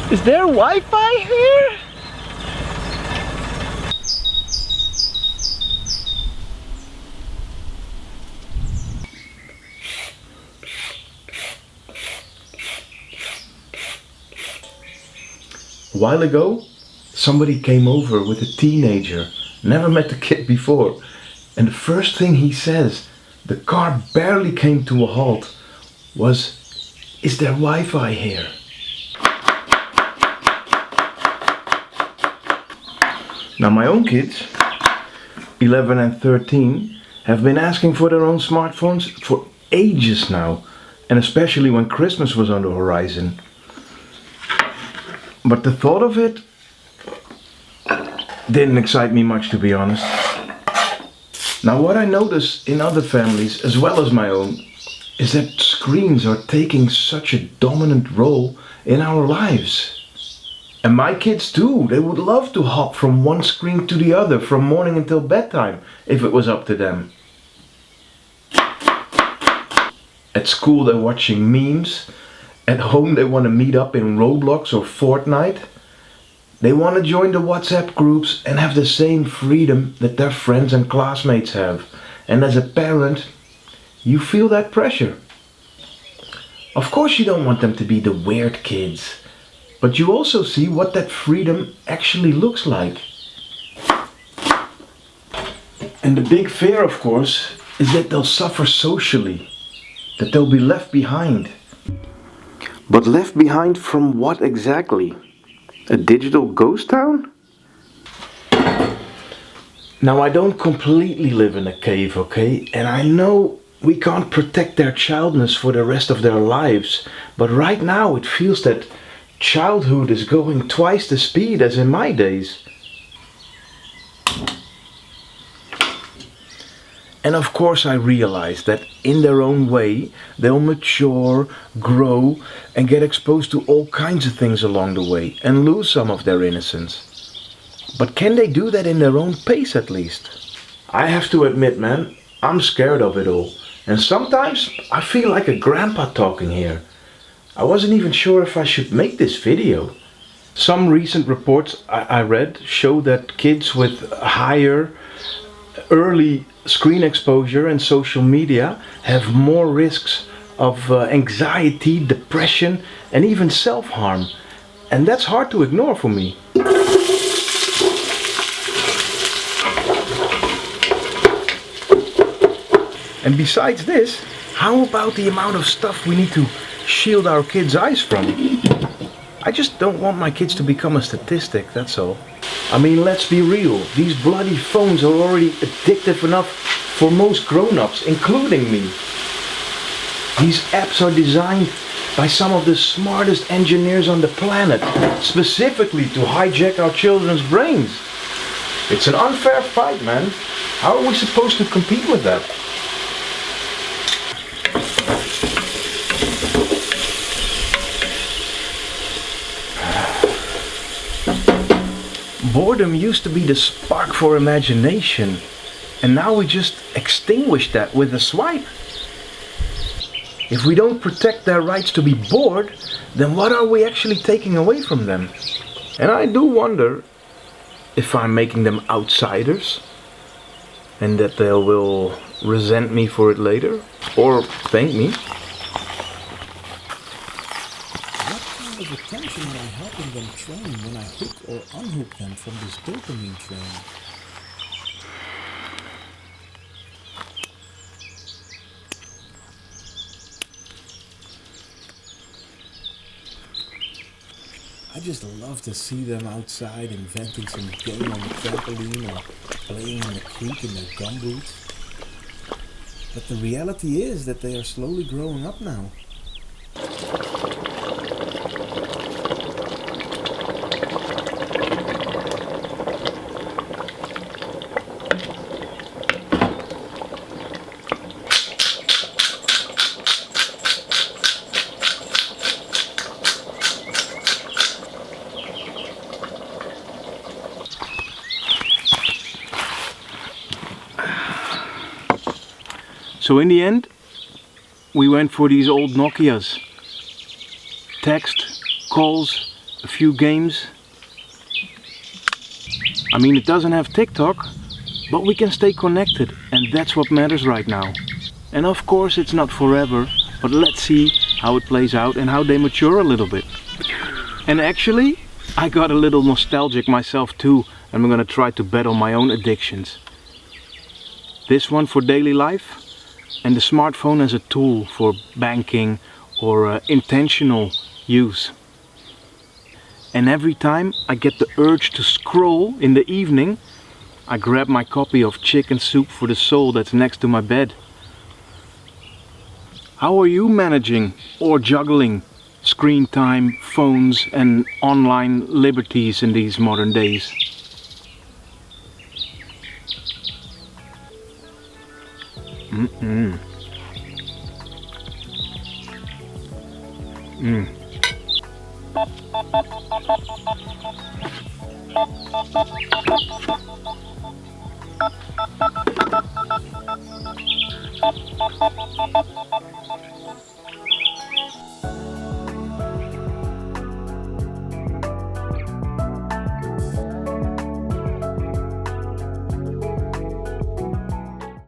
Is there Wi-Fi here? A while ago, somebody came over with a teenager, never met the kid before, and the first thing he says, the car barely came to a halt, was, "Is there Wi-Fi here?" Now my own kids, 11 and 13, have been asking for their own smartphones for ages now, and especially when Christmas was on the horizon. But the thought of it didn't excite me much, to be honest. Now what I notice in other families, as well as my own, is that screens are taking such a dominant role in our lives. And my kids too, they would love to hop from one screen to the other from morning until bedtime, if it was up to them. At school they're watching memes. At home they want to meet up in Roblox or Fortnite. They want to join the WhatsApp groups and have the same freedom that their friends and classmates have. And as a parent, you feel that pressure. Of course you don't want them to be the weird kids, but you also see what that freedom actually looks like. And the big fear, of course, is that they'll suffer socially, that they'll be left behind. But left behind from what exactly? A digital ghost town? Now I don't completely live in a cave, okay? And I know we can't protect their childness for the rest of their lives. But right now it feels that childhood is going twice the speed as in my days. And of course I realize that in their own way they'll mature, grow and get exposed to all kinds of things along the way and lose some of their innocence. But can they do that in their own pace at least? I have to admit, man, I'm scared of it all. And sometimes I feel like a grandpa talking here. I wasn't even sure if I should make this video. Some recent reports I read show that kids with higher early screen exposure and social media have more risks of anxiety, depression and even self-harm. And that's hard to ignore for me. And besides this, how about the amount of stuff we need to shield our kids' eyes from? I just don't want my kids to become a statistic, that's all. I mean, let's be real, these bloody phones are already addictive enough for most grown-ups, including me. These apps are designed by some of the smartest engineers on the planet, specifically to hijack our children's brains. It's an unfair fight, man. How are we supposed to compete with that? Boredom used to be the spark for imagination, and now we just extinguish that with a swipe. If we don't protect their rights to be bored, then what are we actually taking away from them? And I do wonder if I'm making them outsiders, and that they will resent me for it later, or thank me. Of attention am I helping them train when I hook or unhook them from this dopamine train? I just love to see them outside inventing some game on the trampoline or playing in the creek in their gumboots. But the reality is that they are slowly growing up now. So in the end, we went for these old Nokias. Text, calls, a few games. I mean, it doesn't have TikTok, but we can stay connected, and that's what matters right now. And of course it's not forever, but let's see how it plays out and how they mature a little bit. And actually, I got a little nostalgic myself too, and I'm gonna try to battle my own addictions. This one for daily life, and the smartphone as a tool for banking or intentional use. And every time I get the urge to scroll in the evening, I grab my copy of Chicken Soup for the Soul that's next to my bed. How are you managing or juggling screen time, phones and online liberties in these modern days? Mm-mm. Mm.